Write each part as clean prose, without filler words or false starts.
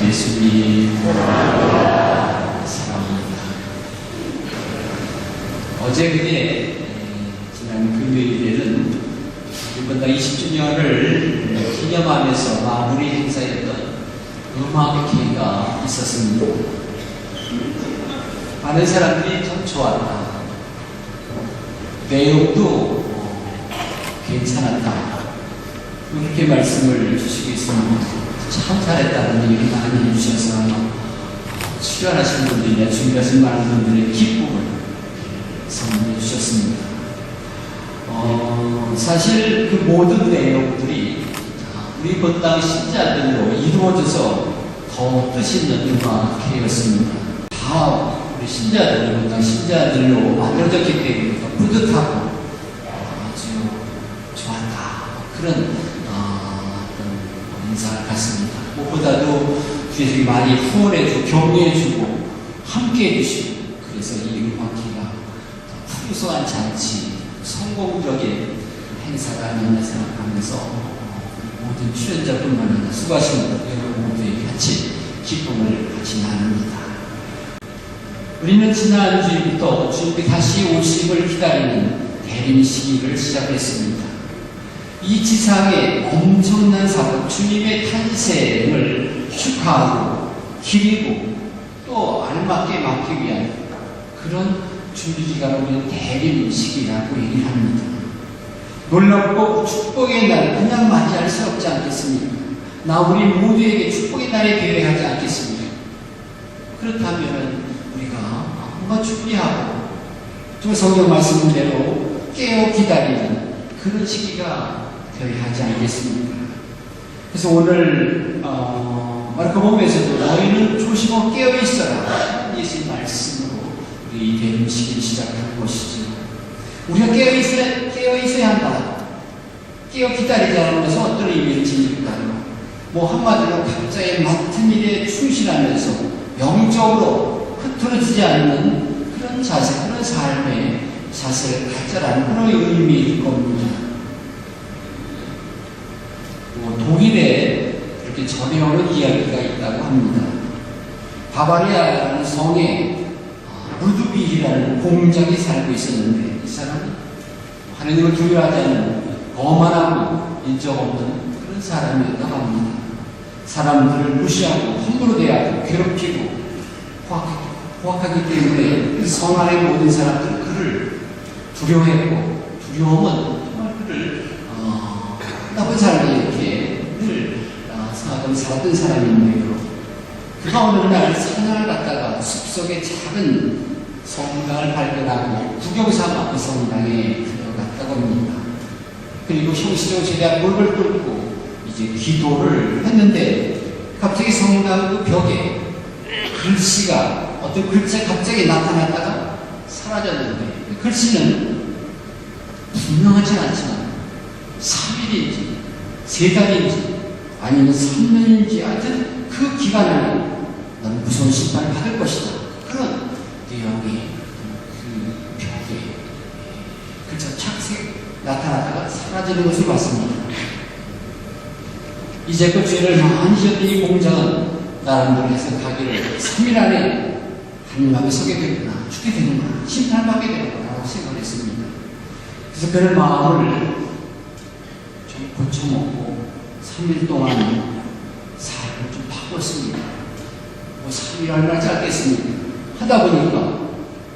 예수님 사랑합니다. 어제 그제 지난 금요일에는 일본당 20주년을 기념하면서 마무리 행사였던 음악회가 있었습니다. 많은 사람들이 참 좋았다. 내용도 괜찮았다. 그렇게 말씀을 주시고 있습니다. 참 잘했다는 얘기 많이 해주셔서 출연하신 분들이나 준비하신 많은 분들의 기쁨을 선물해 주셨습니다. 사실 그 모든 내용들이 우리 본당 신자들로 이루어져서 더 뜻 있는 음악회였습니다. 다 우리 신자들, 본당 신자들로 만들어졌기 때문에 더 뿌듯하고 아주 좋았다. 그런 인사 같습니다. 무엇보다도 주님이 많이 후원해주고 격려해주고 함께해주시고 그래서 이 음악회가 풍성한 잔치, 성공적인 행사가 아니었나 생각하면서 모든 출연자뿐만 아니라 수고하신 여러분 모두에게 같이 기쁨을 같이 나눕니다. 우리는 지난주부터 주님이 다시 오심을 기다리는 대림 시기를 시작했습니다. 이 지상의 엄청난 사건, 주님의 탄생을 축하하고 기리고 또 알맞게 막기 위한 그런 준비 기간을 우리는 대림 시기라고 얘기를 합니다. 놀랍고 축복의 날 그냥 맞이할 수 없지 않겠습니까? 나 우리 모두에게 축복의 날이 되어야 하지 않겠습니까? 그렇다면 우리가 뭔가 준비하고 또 성경 말씀대로 깨어 기다리는 그런 시기가 되어야 하지 않겠습니까? 그래서 오늘 마르코복음에서도 너희는 조심하고 깨어 있어라 예수의 말씀으로 우리 이 대림 시기를 시작하는 것이죠. 우리가 깨어 있어야 한다. 깨어 기다리자는 것은 어떤 의미를 지닐까요? 한마디로 각자의 맡은 일에 충실하면서 영적으로 흐트러지지 않는 그런 자세, 그런 삶의 자세를 갖자라는 그런 의미일 겁니다. 독일에 이렇게 전해오는 이야기가 있다고 합니다. 바바리아라는 성에 루드비히라는 공장이 살고 있었는데 이 사람은 하나님을 두려워하지 않는 거만하고 인적 없는 그런 사람이었다고 합니다. 사람들을 무시하고 함부로 대하고 괴롭히고 포악하기 때문에 그 성 안의 모든 사람들은 그를 두려워했고 두려움은 정말 그를 나쁜 사람이 이렇게 늘 생각하고 살았던 사람인데요. 그가 어느 날 사냥을 갔다가 숲속에 작은 성당을 발견하고 구경삼아 그 성당에 들어갔다고 합니다. 그리고 형식적으로 물을 뚫고 이제 기도를 했는데 갑자기 성당 그 벽에 글씨가 어떤 글자가 갑자기 나타났다가 사라졌는데 그 글씨는 분명하진 않지만 3일인지 3달인지 아니면 3년인지 하여튼 그 기간을 넌 무서운 심판을 받을 것이다. 그런 내용이 그 벽에 글자 착색 나타나다가 사라지는 것을 봤습니다. 이제껏 죄를 많이 지었던 이 공장은 나름대로 해석하기를 3일 안에 하나님 앞에 서게 되구나, 죽게 되는구나, 심판을 받게 되는구나 라고 생각을 했습니다. 그래서 그런 마음을 좀 고쳐먹고 3일 동안 삶을 좀 바꿨습니다. 3일 얼마나 짧겠습니까? 하다 보니까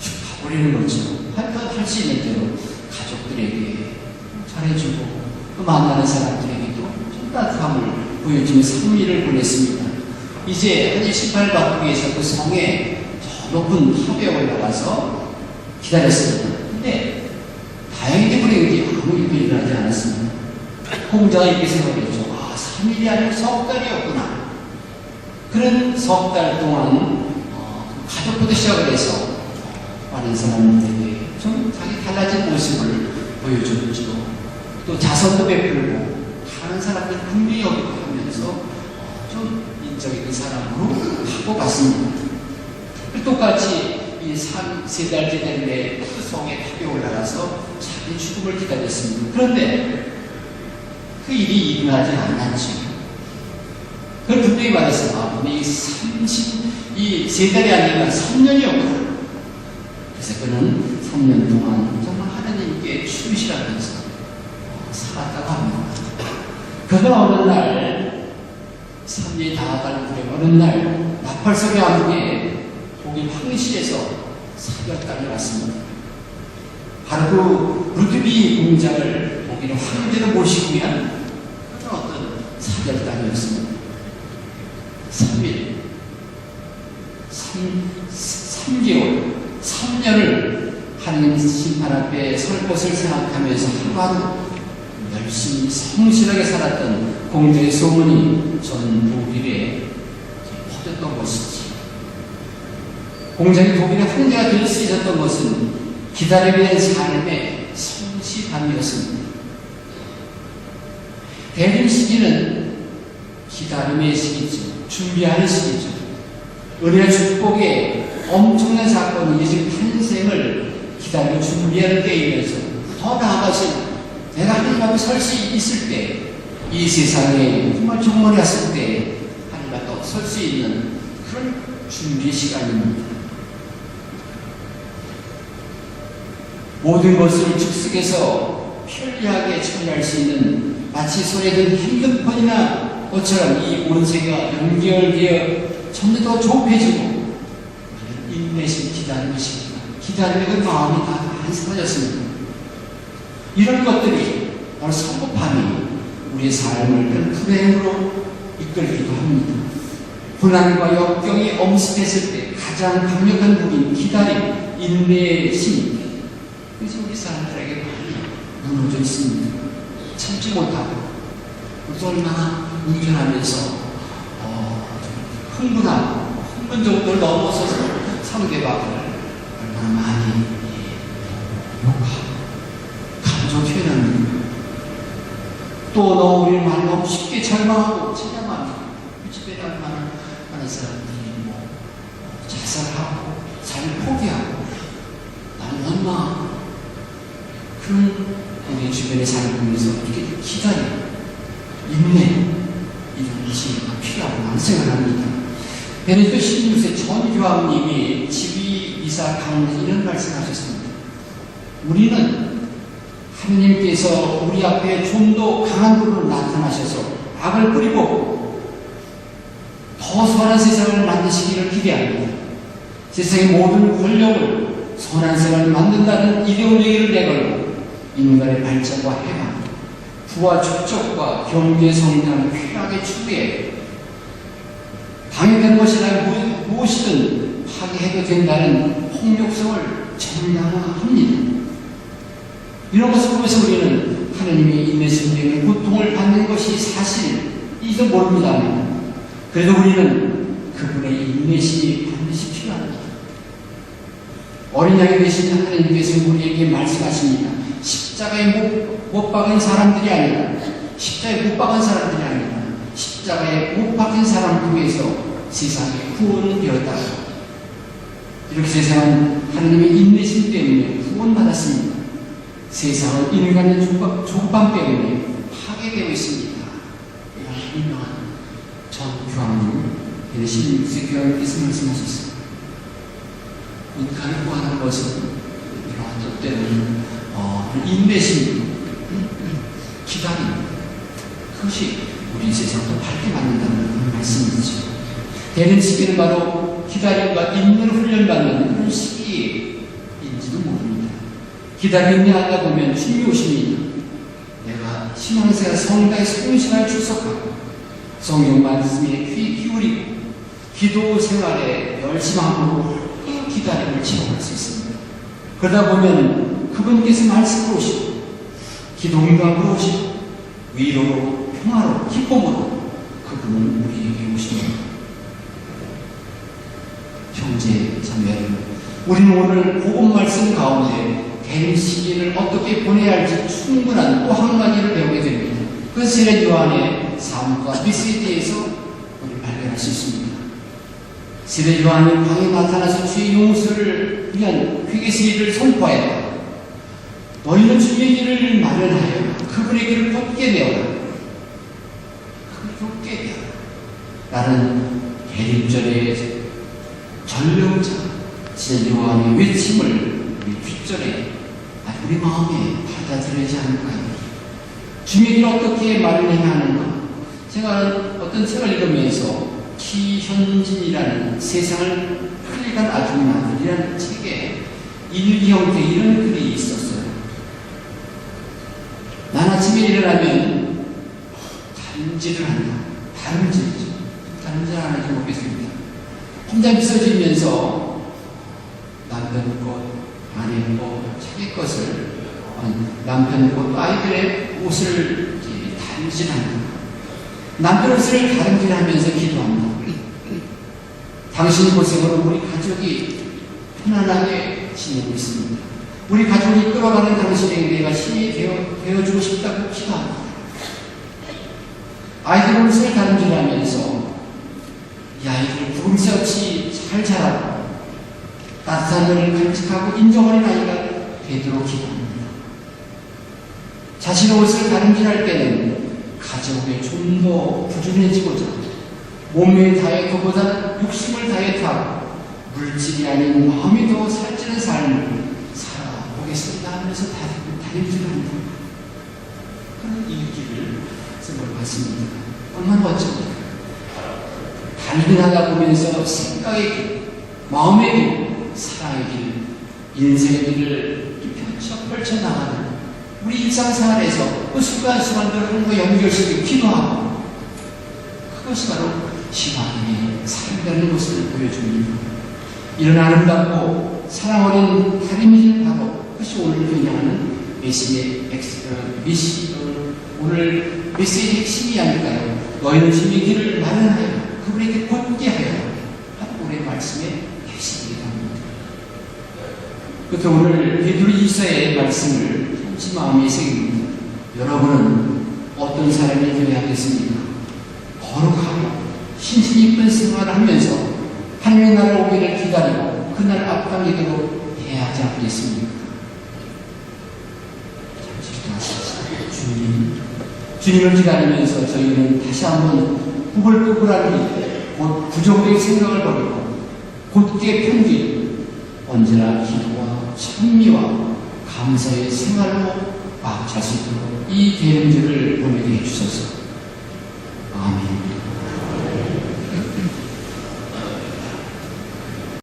쭉 가버리는 거죠. 할 수 있는 대로 가족들에게 잘해주고 또 만나는 사람들에게도 좀 따뜻함을 보여주며 3일을 보냈습니다. 이제 하나님 심판을 받기 위해서 그 성에 저 높은 탑에 올라가서 기다렸습니다. 근데 다행히 불행히 아무 일도 일어나지 않았습니다. 공자가 이렇게 생각했죠. 3일이 아니고 석 달이었구나. 그런 석 달 동안 가족부터 시작을 해서 많은 사람들에게 좀 자기 달라진 모습을 보여줬죠. 또 자선도 베풀고 다른 사람들 긍휼히 여기고 하면서 좀 인적인 사람으로 바꿔봤습니다. 똑같이 이 3-4달째 되는데 그 성에 탑에 올라가서 자기 죽음을 기다렸습니다. 그런데 그 일이 일어나지 않았죠. 그걸 분명히 말했어요. 이 세 달이 아니라 3년이었거든. 그래서 그는 3년 동안 정말 하나님께 충실하면서 살았다고 합니다. 그러나 어느 날 3년이 다가가는 후에 어느 날 나팔소리 함께 독일 황실에서 사절단이 왔습니다. 바로 그 루드비 공장을 독일의 황제로 모시기 위한 그런 어떤 사절단이었습니다. 3개월, 3년을 하나님 심판 앞에 설 것을 생각하면서 하루하루 열심히 성실하게 살았던 공자의 소문이 전 독일에 퍼졌던 것이지. 공자의 독일의 황제가 될 수 있었던 것은 기다림의 삶의 성실함이었습니다. 대림 시기는 기다림의 시기죠. 준비하는 시기죠. 은혜와 축복의 엄청난 사건이 예수 탄생을 기다리고 준비하는 때이면서 더 나아가신 내가 하나님 앞에 설 수 있을 때, 이 세상에 정말 정말이 왔을 때 하나님 앞에 설 수 있는 그런 준비 시간입니다. 모든 것을 즉석에서 편리하게 처리할 수 있는 마치 손에 든 핸드폰이나 것처럼 이 온세가 연결되어 점점 더 좁혀지고 인내심 기다리는 것입니다. 기다리는 마음이 다 안 사라졌습니다. 이런 것들이 바로 성급함이 우리의 삶을 그런 불행으로 이끌기도 합니다. 고난과 역경이 엄습했을 때 가장 강력한 무기인 기다림, 인내의 심. 그래서 우리 사람들에게 많이 무너져 있습니다. 참지 못하고 또 얼마나 운전하면서 흥분 정도를 넘어서서 상대방을 얼마나 많이 욕하고 감정 표현합니다. 또 너무 우리를 많이 너무 쉽게 절망하고 체념합니다. 집에 얼마나 많은 사람들이 자살하고 삶을 포기하고 나는 얼마나 그런 우리 주변의 삶을 보면서 이렇게 기다려 인내 이런 것이 필요하다고 생각합니다. 베네딕토 16세 전교황님이 지휘이사 강론에서 이런 말씀하셨습니다. 우리는 하느님께서 우리 앞에 좀 더 강한 분으로 나타나셔서 악을 뿌리고 더 선한 세상을 만드시기를 기대합니다. 세상의 모든 권력을 선한 세상을 만든다는 이데올로기를 내걸고 인간의 발전과 해방, 부와 축적과 경제 성장을 쾌하게 추구해 당연한 것이나 무엇이든 파괴해도 된다는 폭력성을 정당화합니다. 이런 것을 보면서 우리는 하나님이 인내심 때문에 고통을 받는 것이 사실이지도 모릅니다만 그래도 우리는 그분의 인내심이 반드시 필요합니다. 어린 양이 되신 하나님께서 우리에게 말씀하십니다. 십자가에 못 박은 사람들이 아니라 십자가에 못 박은 사람들이 아니라 십자가에 못 박힌 사람 통해서 세상에 구원을 되었다. 이렇게 세상은 하나님의 인내심 때문에 구원받았습니다. 세상은 인간의 족방 때문에 파괴되어 있습니다. 유명한 전 교황님, 16세 교황님께서 말씀하셨습니다. 인간을 구하는 것은 이러한 때는 인내심, 기다림, 그것이 우리 세상도 밝게 만든다는 말씀이죠. 되는 시기는 바로 기다림과 인내를 훈련받는 그런 시기인지도 모릅니다. 기다림이 하다 보면 주님이 오십니다. 내가 신앙생활 성당에 성실하게 출석하고 성경 말씀에 귀 기울이고 기도 생활에 열심함으로 그 기다림을 지속할 수 있습니다. 그러다 보면 그분께서 말씀을 오시고 기도응답으로 오시고 위로로 평화로 기쁨으로 그분은 우리에게 오십니다. 형제 자매 여러분, 우리는 오늘 복음 말씀 가운데 대림 시기를 어떻게 보내야 할지 충분한 또 한 가지를 배우게 됩니다. 그 세례 요한의 삶과 미스에 대해서 우리 발견할 수 있습니다. 세례 요한이 광에 나타나서 주의 용서를 위한 회개의 일을 선포하였다. 너희는 주의 길을 마련하여 그분의 길을 곱게 내어라. 그분을 곱게 내어라. 라는 대립절의 전령자 진짜 여호와의 외침을 우리 귓절에 우리 마음에 받아들여야지 않을까요? 주님이 어떻게 말을 행하는가? 제가 어떤 책을 읽으면서 기현진이라는 세상을 흘리간 아줌마들이라는 책에 일기 형태 이런 글이 있었어요. 난 아침에 일어나면 다림질을 한다. 다림질이죠. 다림질 안 하는지 모르겠습니다. 혼자 미소지면서 남편 것, 아내 것, 자기 것을 남편 것, 아이들의 옷을 다림질한다. 남편 옷을 다림질하면서 기도한다. 당신 고생으로 우리 가족이 편안하게 지내고 있습니다. 우리 가족이 끌어가는 당신에게 내가 신이 되어주고 싶다고 기도합니다. 아이들 옷을 다림질하면서 이 아이들 부금새 없이 잘 자라고 따뜻한 눈을 간직하고 인정하는 아이가 되도록 기도합니다. 자신의 옷을 다림질할 때는 가족에 좀 더 부지런해지고자 몸의 다이어트보다는 육심을 다이어트하고 물질이 아닌 마음이 더 살찌는 삶을 살아보겠습니다 하면서 다림질을 합니다. 그런 일기를 쓴걸 봤습니다. 얼마나 멋집니까? 달리하다 보면서 생각의 길, 마음의 길, 사랑의 길, 인생의 길을 펼쳐나가는 우리 일상생활에서 그 순간순간들을 한번 연결시키고 기도하고 그것이 바로 신앙의 삶이라는 것을 보여줍니다. 이런 아름답고 사랑 어린 다림질 바로 그것이 오늘 변형하는 오늘 메시지의 핵심이 아닐까요? 너희는 주님의 길을 마련하여 그분에게 곧게 하여 하는 우리의 말씀의 핵심이기도 합니다. 그래서 오늘 베드로 2서의 말씀을 참지 마음에 새깁니다. 여러분은 어떤 사람이 되어야 하겠습니까? 거룩하고 신신 있는 생활을 하면서 하나님의 나라 오기를 기다리고 그날 앞당기도록 해야 하지 않겠습니까? 주님을 기다리면서 저희는 다시 한번 꾸불꾸불한 곧 부정적인 생각을 버리고 곧게 편기 언제나 기도와 찬미와 감사의 생활로 꽉 찰 수 있도록 이 대림절을 보내게 해주소서.